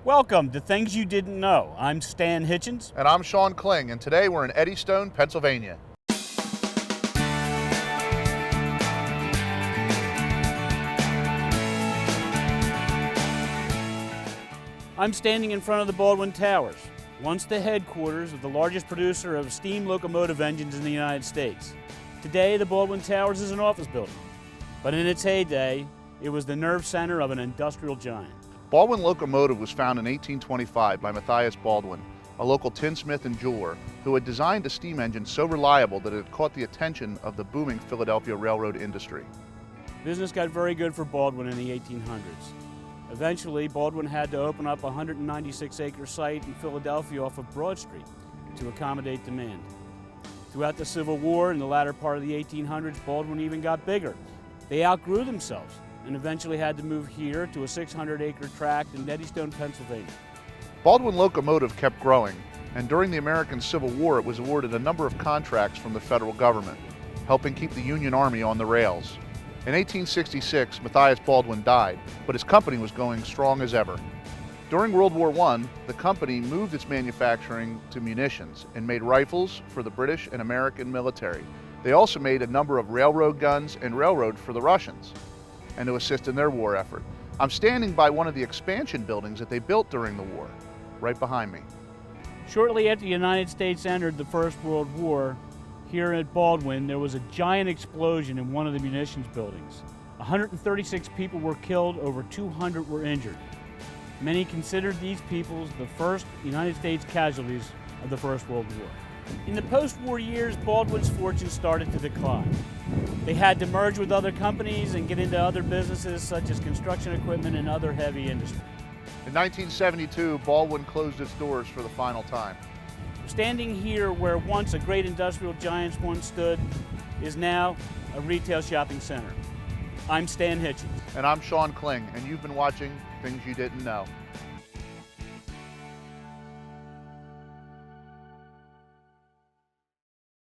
Welcome to Things You Didn't Know. I'm Stan Hitchens. And I'm Sean Kling, and today we're in Eddystone, Pennsylvania. I'm standing in front of the Baldwin Towers, once the headquarters of the largest producer of steam locomotive engines in the United States. Today, the Baldwin Towers is an office building, but in its heyday, it was the nerve center of an industrial giant. Baldwin Locomotive was founded in 1825 by Matthias Baldwin, a local tinsmith and jeweler who had designed a steam engine so reliable that it had caught the attention of the booming Philadelphia railroad industry. Business got very good for Baldwin in the 1800s. Eventually, Baldwin had to open up a 196-acre site in Philadelphia off of Broad Street to accommodate demand. Throughout the Civil War and the latter part of the 1800s, Baldwin even got bigger. They outgrew themselves and eventually had to move here to a 600-acre tract in Eddystone, Pennsylvania. Baldwin Locomotive kept growing, and during the American Civil War it was awarded a number of contracts from the federal government, helping keep the Union Army on the rails. In 1866, Matthias Baldwin died, but his company was going strong as ever. During World War I, the company moved its manufacturing to munitions and made rifles for the British and American military. They also made a number of railroad guns and railroads for the Russians, and to assist in their war effort. I'm standing by one of the expansion buildings that they built during the war, right behind me. Shortly after the United States entered the First World War, here at Baldwin, there was a giant explosion in one of the munitions buildings. 136 people were killed, over 200 were injured. Many considered these people the first United States casualties of the First World War. In the post-war years, Baldwin's fortune started to decline. They had to merge with other companies and get into other businesses such as construction equipment and other heavy industry. In 1972, Baldwin closed its doors for the final time. Standing here where once a great industrial giant once stood is now a retail shopping center. I'm Stan Hitchens. And I'm Sean Kling, and you've been watching Things You Didn't Know.